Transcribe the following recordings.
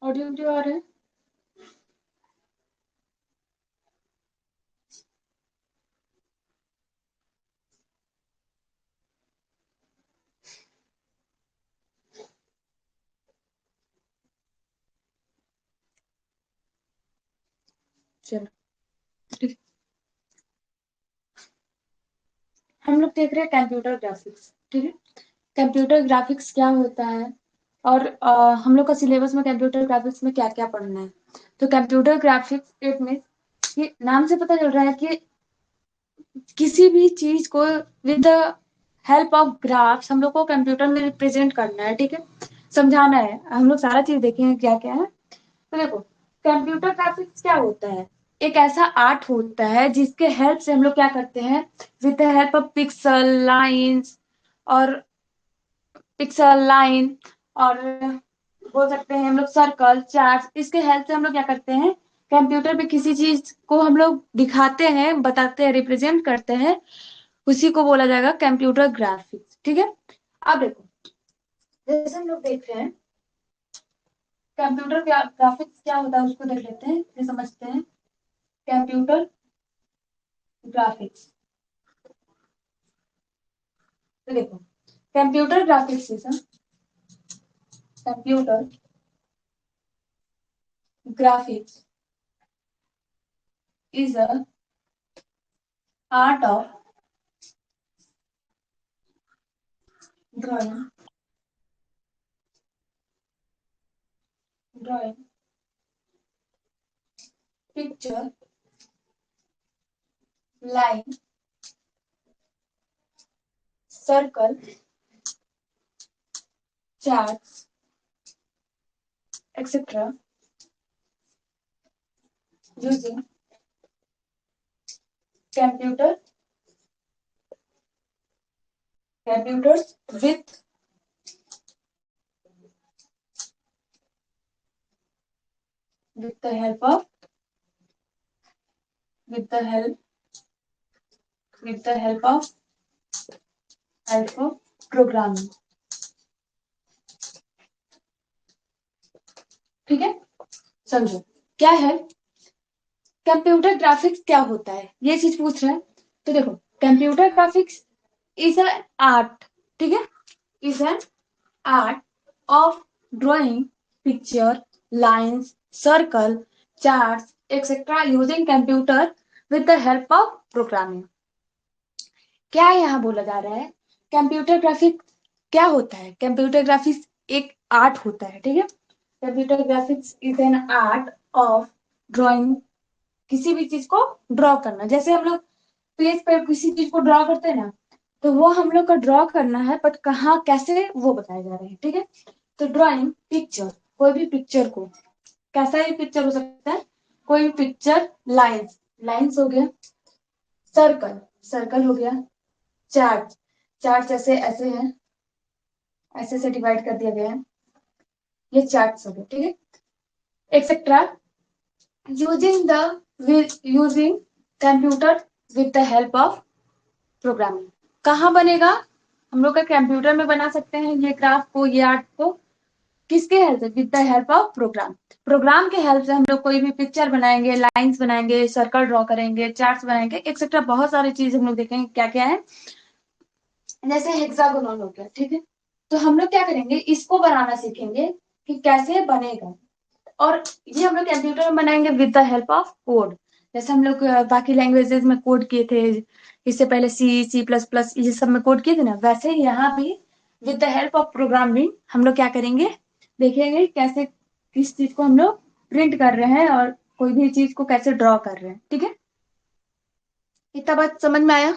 Audio video आ रहा है? चलो ठीक है। हम लोग देख रहे हैं कंप्यूटर ग्राफिक्स, ठीक है। कंप्यूटर ग्राफिक्स क्या होता है और हम लोग का सिलेबस में कंप्यूटर ग्राफिक्स में क्या क्या पढ़ना है। तो कंप्यूटर ग्राफिक्स इट मीन, ये नाम से पता चल रहा है कि किसी भी चीज को with the help of graphs हम लोग को कंप्यूटर में रिप्रेजेंट करना है, ठीक है। समझाना है, हम लोग सारा चीज देखेंगे क्या क्या है। तो देखो, कंप्यूटर ग्राफिक्स क्या होता है? एक ऐसा आर्ट होता है जिसके हेल्प से हम लोग क्या करते हैं, with the help of pixel lines और पिक्सल लाइन और बोल सकते हैं हम लोग सर्कल चार्ट, इसके हेल्प से हम लोग क्या करते हैं, कंप्यूटर पे किसी चीज को हम लोग दिखाते हैं, बताते हैं, रिप्रेजेंट करते हैं, उसी को बोला जाएगा कंप्यूटर ग्राफिक्स, ठीक है। अब देखो, जैसे हम लोग देख रहे हैं कंप्यूटर ग्राफिक्स क्या होता है उसको देख लेते हैं, फिर समझते हैं। कंप्यूटर ग्राफिक्स, तो देखो, computer graphics is computer graphics is a art of drawing, drawing picture, line, circle, charts, etc. using computer computers with the help of with the help with the help of programming, ठीक है। समझो क्या है computer graphics, क्या होता है ये चीज पूछ रहा है। तो देखो, computer graphics is a art, ठीक है, is an art of drawing picture, lines, circle, charts, etc. using computer with the help of programming। क्या यहाँ बोला जा रहा है, कंप्यूटर ग्राफिक्स क्या होता है? कंप्यूटर ग्राफिक्स एक आर्ट होता है, ठीक है। Computer graphics is an art of drawing, किसी भी चीज को ड्रॉ करना। जैसे हम लोग पेज पर किसी चीज को ड्रॉ करते हैं ना, तो वो हम लोग का ड्रॉ करना है, बट कहाँ कैसे वो बताया जा रहा है, ठीक है। तो ड्राइंग पिक्चर, कोई भी पिक्चर को, कैसा ही पिक्चर हो सकता है, कोई भी पिक्चर, लाइंस, लाइंस हो गया, सर्कल, सर्कल हो गया, चार्ट, चार्ट जैसे ऐसे है, ऐसे से डिवाइड कर दिया गया है, ये चार्ट हो गए, ठीक है, etcetera using the using computer with the help of programming. कहाँ बनेगा? हम लोग का कंप्यूटर में बना सकते हैं ये ग्राफ को, ये आर्ट को, किसके हेल्प से? With the help of program. Program के हेल्प से हम लोग कोई भी पिक्चर बनाएंगे, लाइंस बनाएंगे, सर्कल ड्रॉ करेंगे, चार्ट्स बनाएंगे, एक्सेट्रा बहुत सारी चीज हम लोग देखेंगे क्या क्या है। जैसे हेक्सागोनल हो गया, ठीक है। तो हम लोग क्या करेंगे, इसको बनाना सीखेंगे कि कैसे बनेगा, और ये हम लोग कंप्यूटर में बनाएंगे with the help of code. जैसे हम लोग बाकी लैंग्वेजेस में कोड किए थे, इससे पहले सी, सी प्लस प्लस, ये सब में कोड किए थे ना, वैसे ही यहाँ भी with the help of programming हम लोग क्या करेंगे, देखेंगे कैसे किस चीज को हम लोग प्रिंट कर रहे हैं और कोई भी चीज को कैसे ड्रॉ कर रहे हैं, ठीक है। इतना बात समझ में आया?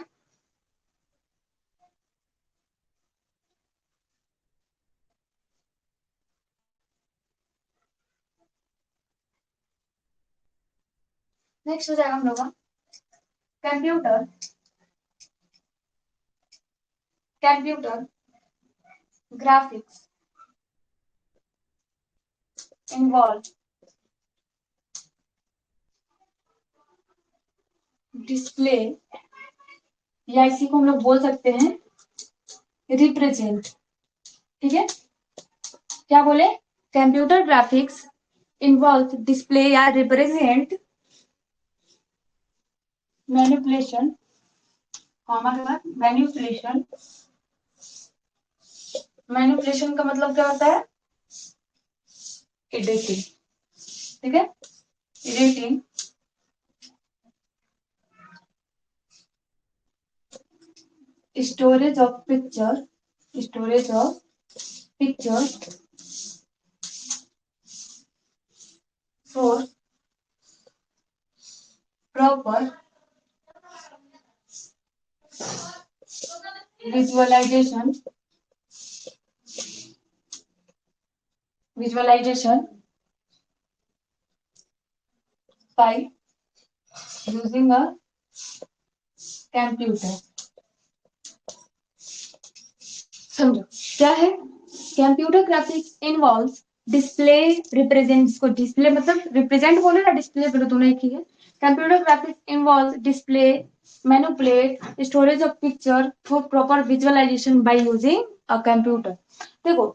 नेक्स्ट हो जाएगा हम लोग का computer, computer graphics involve display, या इसी को हम लोग बोल सकते हैं रिप्रेजेंट, ठीक है। क्या बोले? कंप्यूटर ग्राफिक्स involves display या represent manipulation, कॉमा के बाद मैनिपुलेशन। मैनिपुलेशन का मतलब क्या होता है? एडिटिंग, ठीक है, editing storage of picture, storage of picture for proper visualisation, visualisation by using a computer। समझो क्या है computer graphics involves display represent, इसको डिस्प्ले मतलब रिप्रेजेंट बोलो या डिस्प्ले बोलो, दोनों एक ही है। Computer graphics involves display manipulate storage of picture for proper visualisation by using a computer. देखो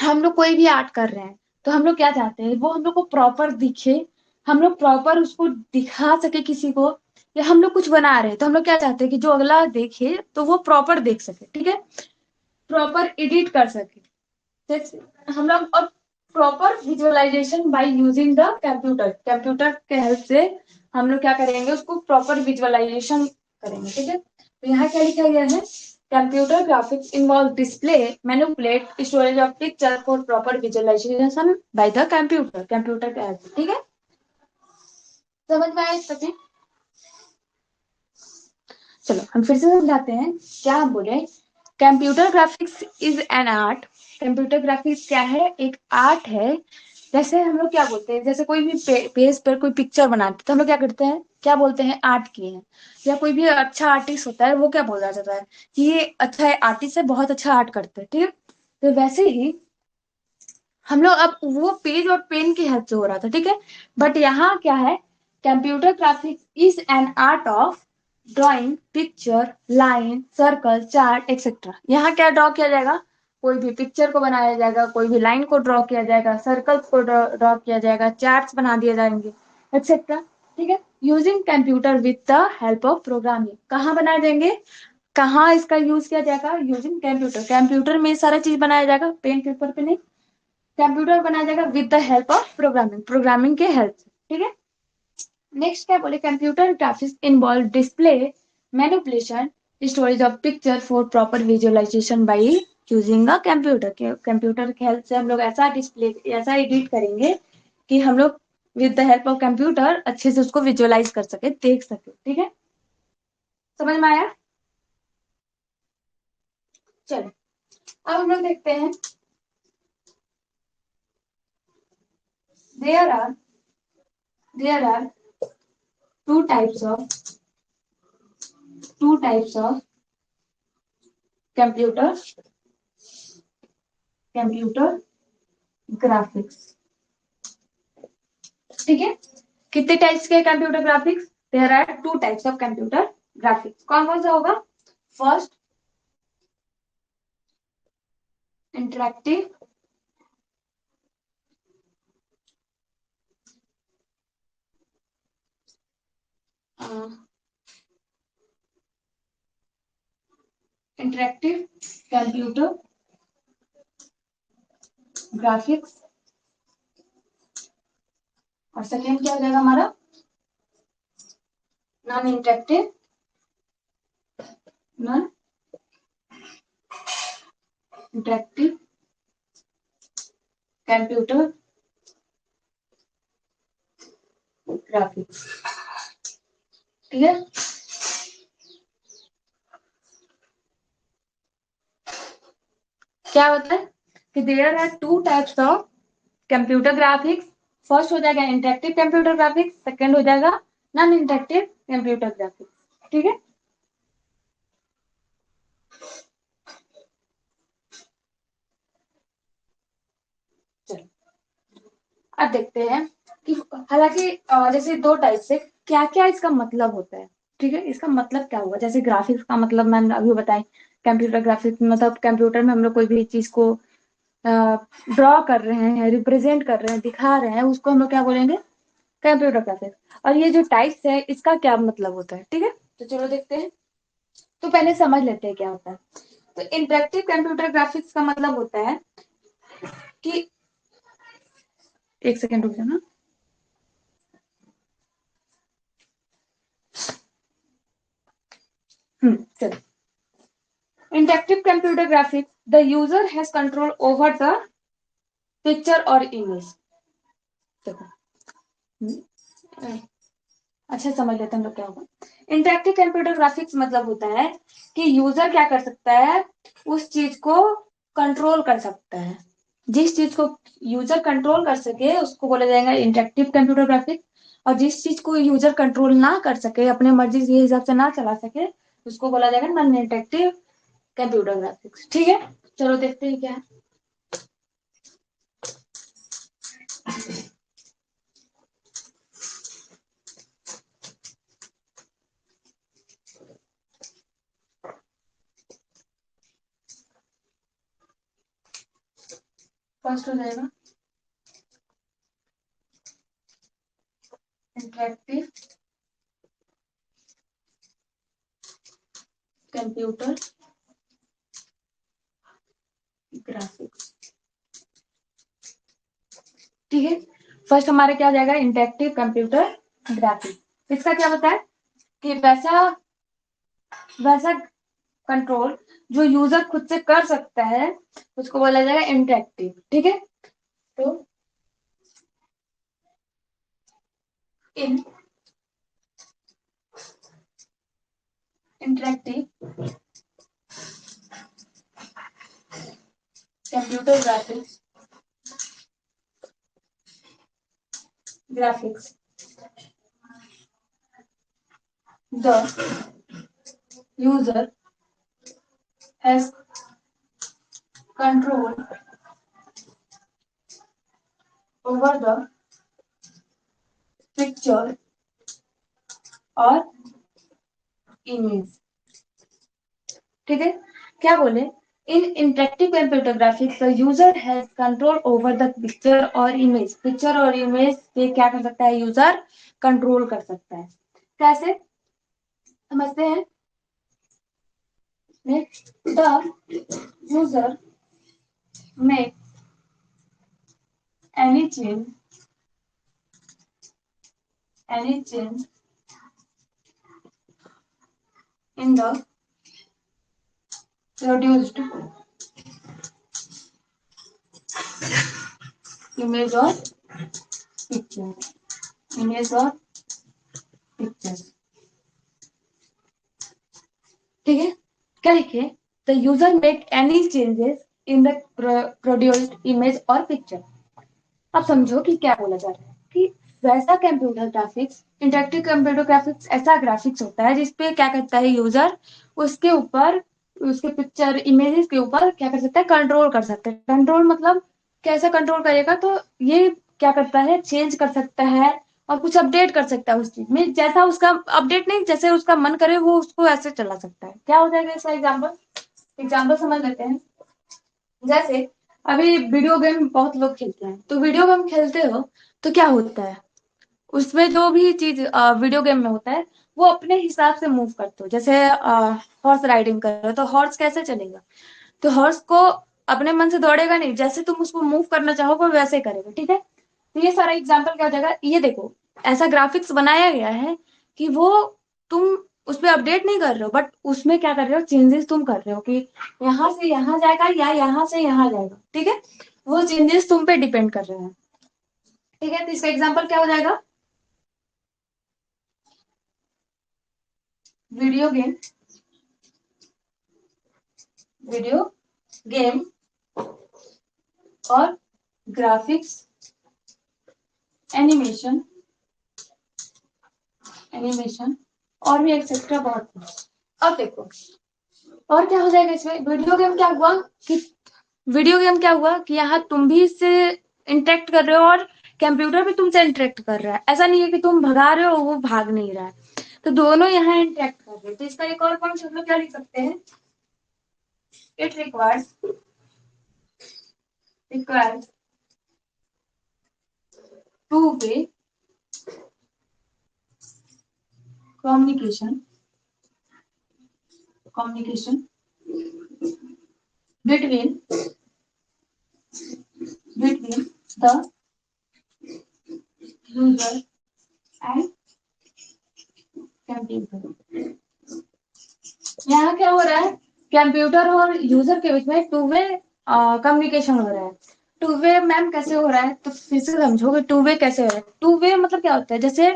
हम लोग कोई भी आर्ट कर रहे हैं तो हम लोग क्या चाहते हैं, वो हम लोग को प्रॉपर दिखे, हम लोग प्रॉपर उसको दिखा सके किसी को, या हम लोग कुछ बना रहे हैं तो हम लोग क्या चाहते हैं कि जो अगला देखे तो वो प्रॉपर देख सके, ठीक है, प्रॉपर एडिट कर सके। जैसे हम लोग और proper visualisation by using the computer, computer के हेल्प से हम लोग क्या करेंगे, उसको प्रॉपर विजुअलाइजेशन करेंगे, ठीक है। तो यहाँ क्या लिखा गया है, computer graphics involve display manipulate storage of picture for proper visualisation by the computer, computer के हेल्प से, ठीक है। समझ में आया सभी? चलो हम फिर से समझाते हैं क्या हम बोले। Computer graphics is an art, computer graphics क्या है, एक आर्ट है। जैसे हम लोग क्या बोलते हैं, जैसे कोई भी पेज पर कोई पिक्चर बनाते हैं तो हम लोग क्या करते हैं, क्या बोलते हैं, आर्ट किए हैं। या कोई भी अच्छा आर्टिस्ट होता है वो क्या बोला जाता है कि ये अच्छा है, आर्टिस्ट है, बहुत अच्छा आर्ट करते हैं, ठीक है। तो वैसे ही हम लोग अब वो पेज और पेन की हेल्प से हो रहा था, ठीक है। बट यहाँ क्या है, computer graphics is an art of drawing picture line circle chart etcetera. यहाँ क्या ड्रॉ किया जाएगा, कोई भी पिक्चर को बनाया जाएगा, कोई भी लाइन को ड्रॉ किया जाएगा, सर्कल्स को ड्रॉ किया जाएगा, चार्ट्स बना दिए जाएंगे एक्सेट्रा, ठीक है, using computer with the help of programming. कहाँ बनाए जाएंगे, कहाँ इसका यूज किया जाएगा, यूजिंग कंप्यूटर, कंप्यूटर में सारा चीज बनाया जाएगा, पेन पेपर पे नहीं। कंप्यूटर बनाया जाएगा with the help of programming, programming के हेल्प से, ठीक है। नेक्स्ट क्या बोले, computer graphics involve display manipulation storage of picture for proper visualisation by using a computer, computer की हेल्प से हम लोग ऐसा डिस्प्ले, ऐसा एडिट करेंगे कि हम लोग with the help of computer अच्छे से उसको विजुअलाइज कर सके, देख सके, ठीक है। समझ में आया? चलो अब हम लोग देखते हैं, there are there are two types of computer computer graphics, ठीक है। कितने टाइप्स के computer graphics, there are two types of computer graphics. कौन कौन सा होगा, first interactive, interactive computer graphics, और सेकेंड क्या हो जाएगा हमारा, non interactive, non interactive computer graphics, ठीक है। क्या होता है कि there are two types of computer graphics, first हो जाएगा इंटरेक्टिव कंप्यूटर ग्राफिक्स, सेकंड हो जाएगा नॉन इंटरेक्टिव कंप्यूटर ग्राफिक्स, ठीक है। चलो अब देखते हैं कि हालांकि जैसे दो टाइप से क्या क्या इसका मतलब होता है, ठीक है, इसका मतलब क्या हुआ। जैसे ग्राफिक्स का मतलब मैंने अभी बताई, कंप्यूटर ग्राफिक्स मतलब कंप्यूटर में हम लोग कोई भी चीज को ड्रॉ कर रहे हैं, रिप्रेजेंट कर रहे हैं, दिखा रहे हैं, उसको हम लोग क्या बोलेंगे, कंप्यूटर ग्राफिक्स। और ये जो टाइप्स है इसका क्या मतलब होता है, ठीक है, तो चलो देखते हैं। तो पहले समझ लेते हैं क्या होता है। तो इंटरेक्टिव कंप्यूटर ग्राफिक्स का मतलब होता है कि, एक सेकेंड रुक जाना। चलो, interactive computer graphics, the user has control over the picture और इमेज। देखो, अच्छा समझ लेते हैं हम लोग क्या होगा। इंटरेक्टिव कंप्यूटर ग्राफिक्स मतलब होता है कि यूजर क्या कर सकता है, उस चीज को कंट्रोल कर सकता है। जिस चीज को यूजर कंट्रोल कर सके उसको बोला जाएगा इंटरेक्टिव कंप्यूटर ग्राफिक्स। और जिस चीज को यूजर कंट्रोल ना कर सके, अपने मर्जी के हिसाब से ना चला सके, उसको बोला जाएगा नॉन इंटरेक्टिव कंप्यूटर ग्राफिक्स। ठीक है, चलो देखते हैं क्या है। फर्स्ट हो जाएगा इंटरेक्टिव कंप्यूटर ग्राफिक्स। ठीक है, फर्स्ट हमारे क्या हो जाएगा, इंटरेक्टिव कंप्यूटर ग्राफिक्स। इसका क्या होता है कि वैसा वैसा कंट्रोल जो यूजर खुद से कर सकता है उसको बोला जाएगा इंटरेक्टिव। ठीक है, तो in interactive computer graphics the user has control over the picture और इमेज। ठीक है, क्या बोले, in interactive computer graphics the user has control over the picture और इमेज। पिक्चर और इमेज पे क्या कर सकता है यूजर, कंट्रोल कर सकता है। कैसे समझते हैं, the user make any change in the produced image और पिक्चर, इमेज और पिक्चर। ठीक है, क्या लिखे, the user make any changes in the produced image और पिक्चर। अब समझो कि क्या बोला जा रहा है कि वैसा computer graphics, interactive computer graphics ऐसा ग्राफिक्स होता है जिसपे क्या करता है यूजर, उसके ऊपर, उसके पिक्चर इमेजेस के ऊपर क्या कर सकता है, कंट्रोल कर सकता है। कंट्रोल मतलब कैसे कंट्रोल करेगा, तो ये क्या करता है, चेंज कर सकता है और कुछ अपडेट कर सकता है उस चीज में, जैसा उसका अपडेट नहीं, जैसे उसका मन करे वो उसको ऐसे चला सकता है। क्या हो जाएगा इसका एग्जाम्पल, एग्जाम्पल समझ लेते हैं। जैसे अभी वीडियो गेम बहुत लोग खेलते हैं, तो वीडियो गेम खेलते हो तो क्या होता है, उसमें जो भी चीज वीडियो गेम में होता है वो अपने हिसाब से मूव करते हो। जैसे हॉर्स राइडिंग कर रहे हो तो हॉर्स कैसे चलेगा, तो हॉर्स को अपने मन से दौड़ेगा नहीं, जैसे तुम उसको मूव करना चाहोगे वैसे ही करेगा। ठीक है, तो ये सारा एग्जाम्पल क्या हो जाएगा, ये देखो ऐसा ग्राफिक्स बनाया गया है कि वो तुम उसमें अपडेट नहीं कर रहे हो, बट उसमें क्या कर रहे हो, चेंजेस तुम कर रहे हो कि यहाँ से यहाँ जाएगा या यहाँ से यहाँ जाएगा। ठीक है, वो चेंजेस तुम पे डिपेंड कर रहे हैं। ठीक है, तो इसका एग्जाम्पल क्या हो जाएगा, वीडियो गेम, वीडियो गेम और ग्राफिक्स, एनिमेशन, एनिमेशन और भी एक्सेट्रा बहुत कुछ। अब देखो और क्या हो जाएगा इसमें, वीडियो गेम क्या हुआ कि, वीडियो गेम क्या हुआ कि यहाँ तुम भी इससे इंटरेक्ट कर रहे हो और कंप्यूटर भी तुमसे इंटरेक्ट कर रहा है। ऐसा नहीं है कि तुम भगा रहे हो वो भाग नहीं रहा है, तो दोनों यहाँ इंटरेक्ट कर रहे हैं। तो इसका एक और पॉइंट हम लोग क्या लिख सकते हैं, it requires requires two-way communication between the user and computer। यहाँ क्या हो रहा है, कंप्यूटर और यूजर के बीच में टू वे कम्युनिकेशन हो रहा है। टू वे मैम कैसे हो रहा है, तो फिर से समझोगे टू वे कैसे हो रहा है। टू वे मतलब क्या होता है, जैसे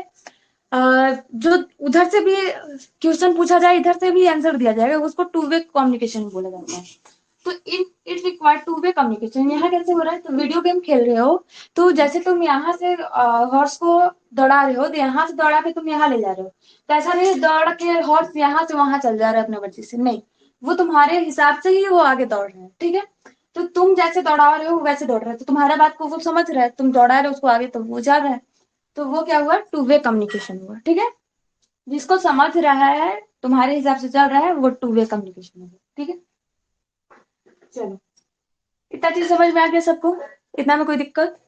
जो उधर से भी क्वेश्चन पूछा जाए, इधर से भी आंसर दिया जाएगा, उसको टू वे कम्युनिकेशन बोला जाता है। तो it require two way communication. यहाँ कैसे हो रहा है, तो वीडियो गेम खेल रहे हो, तो जैसे तुम यहाँ से हॉर्स को दौड़ा रहे हो, तो यहाँ से दौड़ा के तुम यहाँ ले जा रहे हो, तो ऐसा नहीं दौड़ के हॉर्स यहाँ से वहां चल जा रहा है अपने मर्जी से, नहीं, वो तुम्हारे हिसाब से ही वो आगे दौड़ रहे हैं, ठीक है। तो तुम जैसे दौड़ा रहे हो वैसे दौड़ रहे हो, तो तुम्हारा बात को वो समझ रहा है, तुम दौड़ा रहे हो उसको आगे, तो वो जा रहा है, तो वो क्या हुआ, टू वे कम्युनिकेशन हुआ, ठीक है। जिसको समझ रहा है, तुम्हारे हिसाब से चल रहा है, वो टू वे कम्युनिकेशन होगा, ठीक है। चलो, इतना चीज समझ में आ गया सबको, इतना में कोई दिक्कत।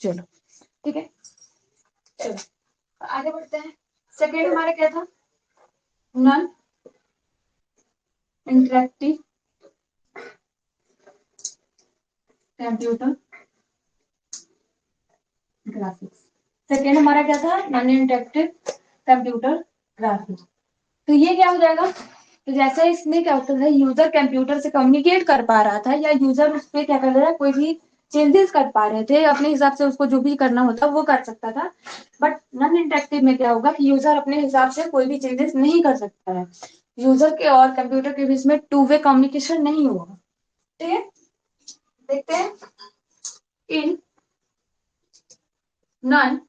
चलो ठीक है, चलो आगे बढ़ते हैं। सेकेंड हमारा क्या था, non interactive computer graphics. Second हमारा क्या था, नॉन इंटरेक्टिव कंप्यूटर ग्राफिक्स। तो ये क्या हो जाएगा, तो जैसे इसमें क्या होता था, यूजर कंप्यूटर से कम्युनिकेट कर पा रहा था, या यूजर उस पर क्या कर रहा था, कोई भी चेंजेस कर पा रहे थे अपने हिसाब से, उसको जो भी करना होता वो कर सकता था। बट नॉन इंटरेक्टिव में क्या होगा कि यूजर अपने हिसाब से कोई भी चेंजेस नहीं कर सकता है, यूजर के और कंप्यूटर के बीच में टू वे कम्युनिकेशन नहीं होगा, ठीक है। देखते हैं, in non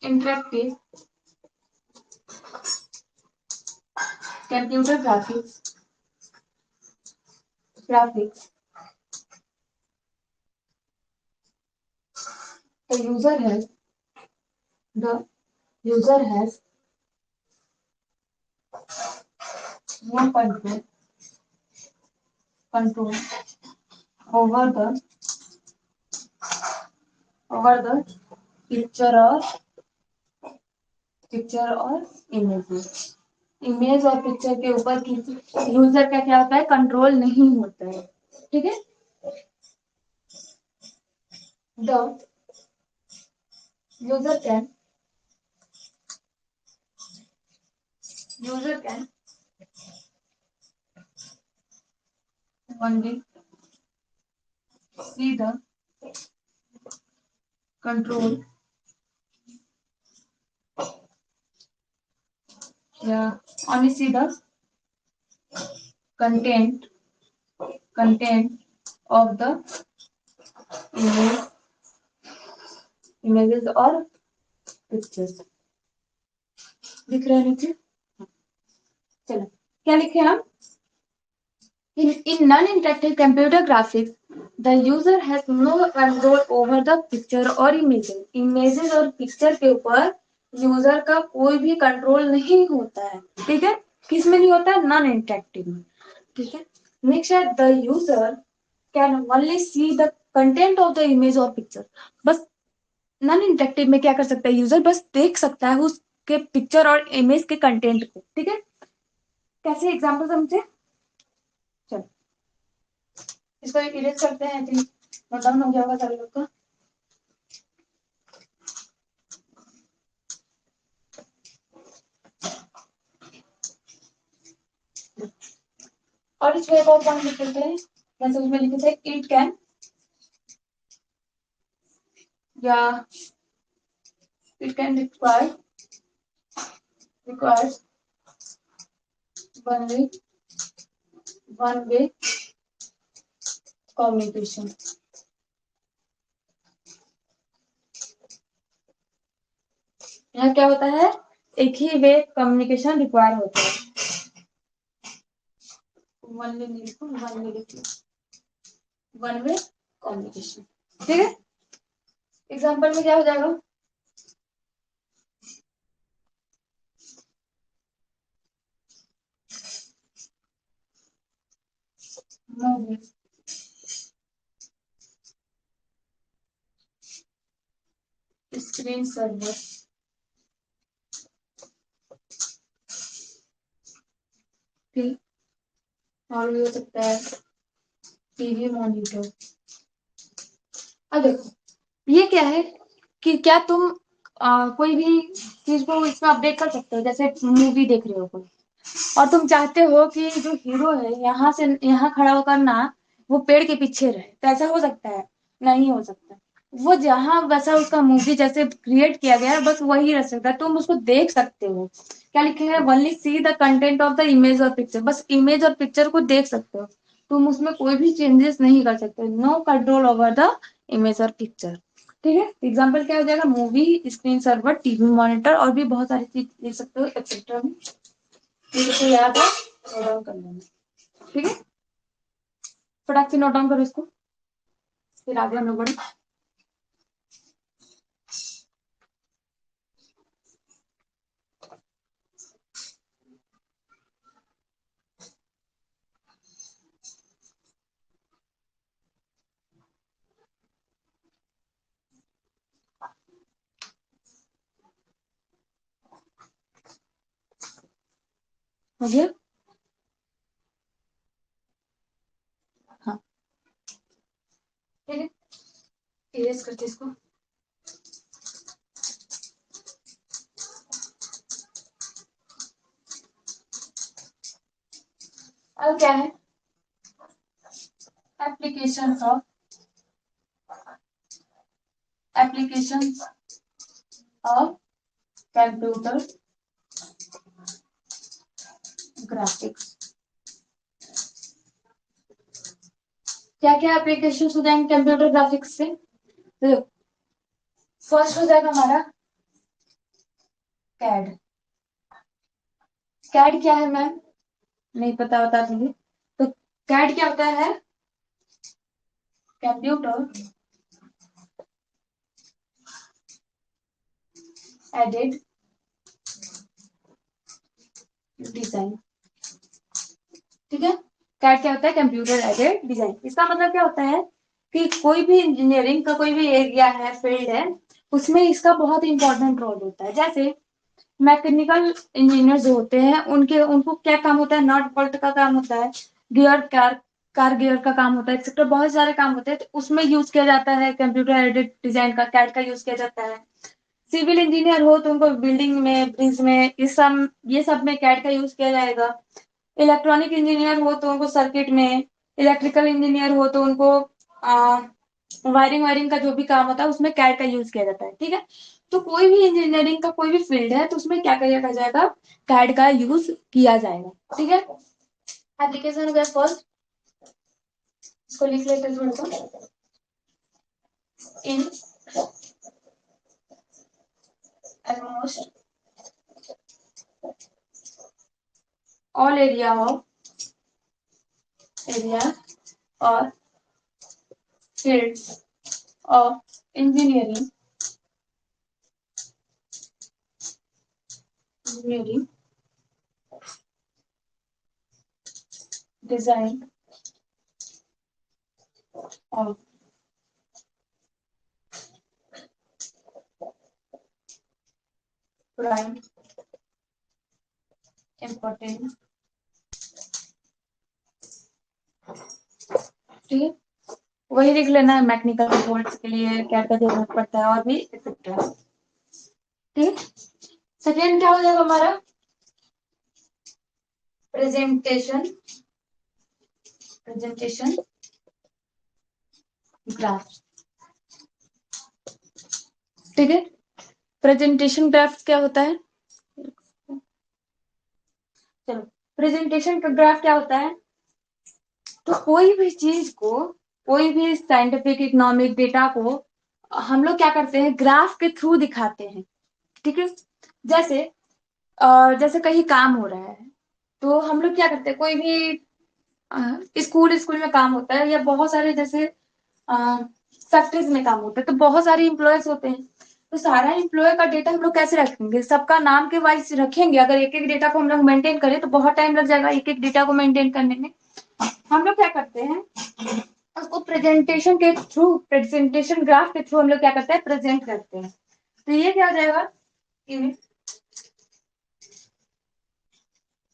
interactive computer graphics the the user has no control over the picture और इमेज और पिक्चर के ऊपर यूजर का क्या होता है, कंट्रोल नहीं होता है, ठीक है। The user can user can only see the control, yeah, only see the content of the image images और पिक्चर्स। दिख रहा है नीचे, चलो क्या लिखे हम, in non-interactive computer graphics the user has no control over the picture or images और पिक्चर के ऊपर यूजर का कोई भी कंट्रोल नहीं होता है, ठीक है। किस में नहीं होता है, नॉन इंटरेक्टिव में, ठीक है। नेक्स्ट है, the user can only see the content of the image और पिक्चर। बस नॉन इंटरेक्टिव में क्या कर सकता है, यूजर बस देख सकता है उसके पिक्चर और इमेज के कंटेंट को, ठीक है। कैसे एग्जांपल समझे, चलो इसको इरेज करते हैं, आई थिंक नोट डाउन हो गया होगा सारे लोग का। और इसमें एक और पॉइंट लिख लेते हैं, जैसे उसमें लिखे थे इट कैन, या it can require one way communication. यहाँ क्या होता है, एक ही वे कम्युनिकेशन रिक्वायर होता है, वन वे लिखो, वन वे कम्युनिकेशन, ठीक है। एग्जाम्पल में क्या हो जाएगा, मूवी स्क्रीन सर्वर, ठीक, और भी हो सकता है टीवी मॉनिटर। अब देखो ये क्या है कि क्या तुम कोई भी चीज को इसमें अपडेट कर सकते हो, जैसे मूवी देख रहे हो कोई, और तुम चाहते हो कि जो हीरो है यहाँ से यहाँ खड़ा होकर ना वो पेड़ के पीछे रहे, तो ऐसा हो सकता है? नहीं हो सकता। वो जहां वैसा उसका मूवी जैसे क्रिएट किया गया है बस वही रह सकता है, तुम उसको देख सकते हो। क्या लिखे है? Only see the content of the image और पिक्चर, बस इमेज और पिक्चर को देख सकते हो, तुम उसमें कोई भी चेंजेस नहीं कर सकते। No control over the image और पिक्चर। ठीक है, एग्जाम्पल क्या हो जाएगा? Movie, screen server, TV monitor, और भी बहुत सारी चीज देख सकते हो एक्सेट्रा में। तो याद है, नोट डाउन कर लेना। ठीक है, फटाक से नोट डाउन करो इसको, फिर आगे हम लोग बढ़े। हो गया? हाँ, ठीक है, इरेज करते इसको। अब क्या है? Application of application of computer graphics. क्या क्या एप्लीकेशन हो जाएंगे कंप्यूटर ग्राफिक्स से? देखो, फर्स्ट हो जाएगा हमारा कैड। कैड क्या है मैम? नहीं पता, बता दीजिए। तो कैड क्या होता है? Computer aided design. ठीक है, कैड क्या होता है? Computer aided design. इसका मतलब क्या होता है कि कोई भी इंजीनियरिंग का कोई भी एरिया है, फील्ड है, उसमें इसका बहुत इंपॉर्टेंट रोल होता है। जैसे मैकेनिकल इंजीनियर जो होते हैं उनके उनको क्या काम होता है? नट बोल्ट का काम होता है, गियर कार गियर का काम होता है, एक्सेट्रा बहुत सारे काम होते हैं, तो उसमें यूज किया जाता है कंप्यूटर एडेड डिजाइन का, कैड का यूज किया जाता है। सिविल इंजीनियर हो तो उनको बिल्डिंग में, ब्रिज में, ये सब में कैड का यूज किया जाएगा। इलेक्ट्रॉनिक इंजीनियर हो तो उनको सर्किट में, इलेक्ट्रिकल इंजीनियर हो तो उनको वायरिंग वायरिंग का जो भी काम होता है उसमें कैड का यूज किया जाता है। ठीक है, तो कोई भी इंजीनियरिंग का कोई भी फील्ड है तो उसमें क्या किया जाएगा? कैड का यूज किया जाएगा। ठीक है, एप्लीकेशन हो गया फर्स्ट, इसको लिख लेते हैं थोड़ा सा। इन ऑलमोस्ट ऑल एरिया और fields of engineering, design of prime important। ठीक है, वही लिख लेना है, मैकेनिकल रिजल्ट्स के लिए क्या क्या जरूरत पड़ता है और भी एक्सेट्रा। ठीक, सेकेंड क्या हो जाएगा हमारा? Presentation presentation graph. ठीक है, प्रेजेंटेशन ग्राफ क्या होता है? चलो, प्रेजेंटेशन का ग्राफ क्या होता है? तो कोई भी चीज को, कोई भी साइंटिफिक इकोनॉमिक डेटा को हम लोग क्या करते हैं? ग्राफ के थ्रू दिखाते हैं। ठीक है, जैसे जैसे कहीं काम हो रहा है तो हम लोग क्या करते हैं? कोई भी स्कूल स्कूल में काम होता है, या बहुत सारे जैसे फैक्ट्रीज में काम होता है, तो बहुत सारे इम्प्लॉयज होते हैं, तो सारा इम्प्लॉय का डेटा हम लोग कैसे रखेंगे? सबका नाम के वाइज रखेंगे? अगर एक एक डेटा को हम लोग मेंटेन करें तो बहुत टाइम लग जाएगा एक एक डेटा को मेंटेन करने में। हम लोग क्या करते हैं, उसको प्रेजेंटेशन ग्राफ के थ्रू हम लोग क्या करते हैं, प्रेजेंट करते हैं। तो ये क्या हो जाएगा कि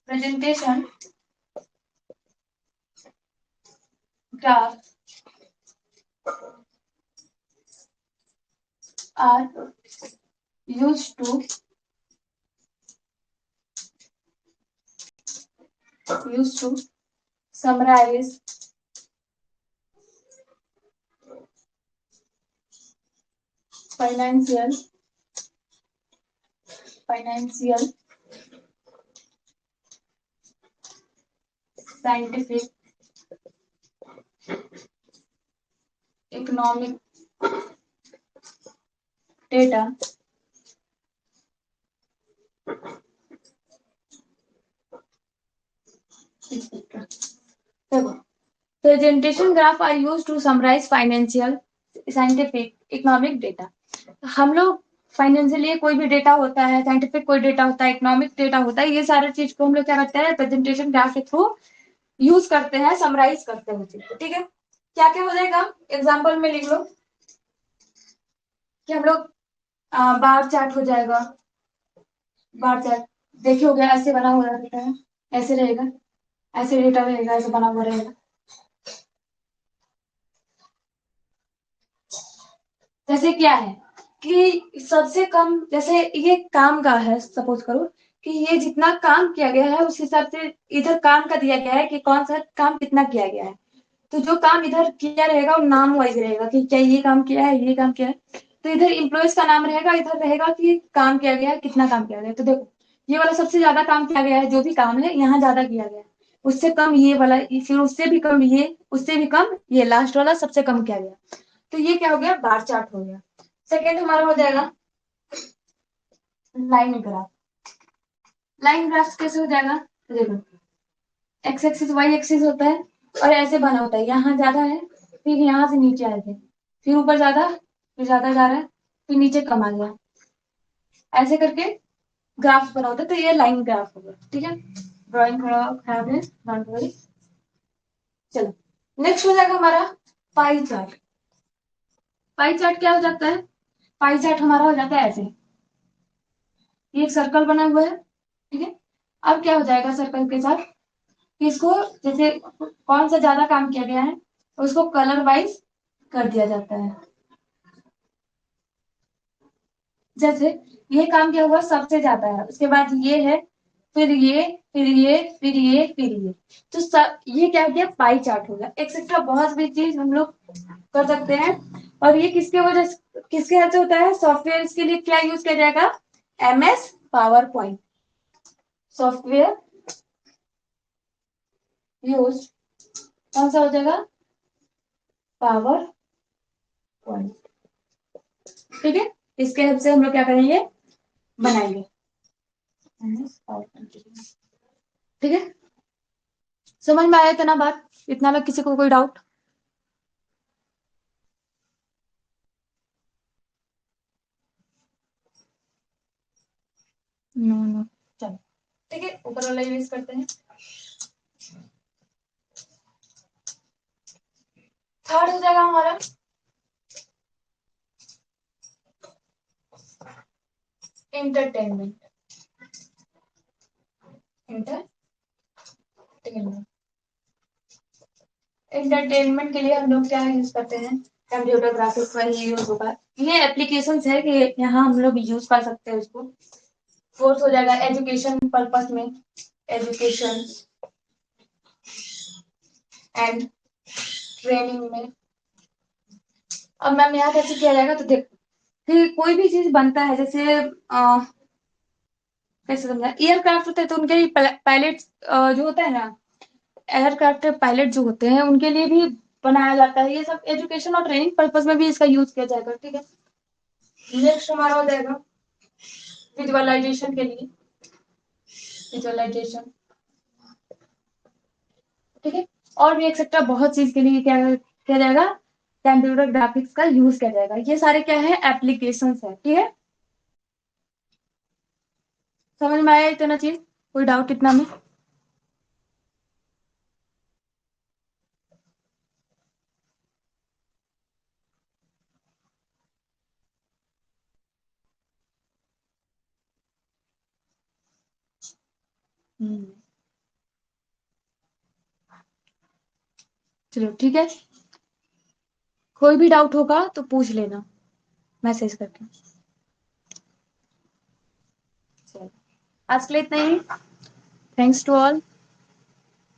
presentation graph are used to summarize financial scientific economic data etc. देखो, presentation graph are use to summarise financial scientific economic data. हम लोग फाइनेंशियली कोई भी डेटा होता है, साइंटिफिक कोई डेटा होता है, इकोनॉमिक डेटा होता है, ये सारे चीज को हम लोग क्या करते हैं, प्रेजेंटेशन ग्राफ के थ्रू यूज करते हैं, समराइज करते हैं चीज को। ठीक है, क्या क्या हो जाएगा, एग्जाम्पल में लिख लो कि हम लोग बार चार्ट हो जाएगा। बार चार्ट देखे हो गया, ऐसे बना हुआ रहता है, ऐसे रहेगा, ऐसे डेटा रहेगा, ऐसे बना हुआ रहेगा। जैसे क्या है कि सबसे कम, जैसे ये काम का है, सपोज करो कि ये जितना काम किया गया है उस हिसाब से इधर काम का दिया गया है कि कौन सा काम कितना किया गया है। तो जो काम इधर किया रहेगा वो नाम वाइज रहेगा कि क्या ये काम किया है, ये काम किया है। तो इधर इम्प्लॉयज का नाम रहेगा, इधर रहेगा कि काम किया गया है, कितना काम किया गया है। तो देखो, ये वाला सबसे ज्यादा काम किया गया है, जो भी काम है यहाँ ज्यादा किया गया है, उससे कम ये वाला, फिर उससे भी कम ये, उससे भी कम ये, लास्ट वाला सबसे कम किया गया। तो ये क्या हो गया, बार चार्ट हो गया। सेकेंड हमारा हो जाएगा लाइन ग्राफ। लाइन ग्राफ कैसे हो जाएगा, तो देखो, एक्स एक्सिस वाई एक्सिस होता है और ऐसे बना होता है, यहाँ ज्यादा है, फिर यहाँ से नीचे आए थे, फिर ऊपर ज्यादा, फिर ज्यादा जा रहा है, फिर नीचे कम आ गया, ऐसे करके ग्राफ बना होता है। तो ये लाइन ग्राफ होगा। ठीक है, ड्राइंग थोड़ा खराब है, डोंट वरी। चलो, नेक्स्ट हो जाएगा हमारा पाई चार्ट। पाई चार्ट क्या हो जाता है, पाई चार्ट हमारा हो जाता है ऐसे, ये एक सर्कल बना हुआ है। ठीक है, अब क्या हो जाएगा सर्कल के साथ कि इसको, जैसे कौन सा ज्यादा काम किया गया है उसको कलर वाइज कर दिया जाता है। जैसे ये काम क्या हुआ, सबसे ज्यादा है, उसके बाद ये है, फिर ये, फिर ये, फिर ये, फिर ये। तो सब ये क्या हो गया, पाई चार्ट हो गया। एक्सेट्रा बहुत भी चीज हम लोग कर सकते हैं। और ये किसके वजह से, किसके हाथ से होता है, सॉफ्टवेयर के लिए क्या यूज किया जाएगा, MS power point software use, कौन सा हो जाएगा, पावर पॉइंट। ठीक है, इसके हेल्प से हम लोग क्या करेंगे, बनाएंगे। ठीक है, समझ में आया इतना बात, इतना में किसी को कोई डाउट। नो नो, चलो ठीक है, ऊपर वाला यूज करते हैं। थर्ड हो जाएगा हमारा इंटरटेनमेंट। इंटरटेनमेंट, इंटरटेनमेंट के लिए हम लोग क्या यूज करते हैं, कंप्यूटर ग्राफिक्स का ही यूज होगा। ये एप्लीकेशंस है कि यहाँ हम लोग यूज कर सकते हैं उसको। फोर्थ हो जाएगा एजुकेशन पर्पस में, एजुकेशन एंड ट्रेनिंग में। अब मैम यहाँ कैसे किया जाएगा, तो देखो कि कोई भी चीज बनता है, जैसे कैसे समझा, एयरक्राफ्ट होते हैं तो उनके लिए पायलट जो होता है ना, एयरक्राफ्ट पायलट जो होते हैं उनके लिए भी बनाया जाता है। ये सब एजुकेशन और ट्रेनिंग पर्पज में भी इसका यूज किया जाएगा। ठीक है, नेक्स्ट हमारा हो जाएगा विजुअलाइजेशन के लिए, विजुअलाइजेशन। ठीक है, और भी एक्सेट्रा बहुत चीज के लिए क्या किया जाएगा, कंप्यूटर ग्राफिक्स का यूज किया जाएगा। ये सारे क्या है, एप्लीकेशंस है। ठीक है, समझ में आया इतना चीज, कोई डाउट इतना में। हम्म, चलो ठीक है, कोई भी डाउट होगा तो पूछ लेना मैसेज करके। चलो, आज के लिए इतना ही। Thanks to all.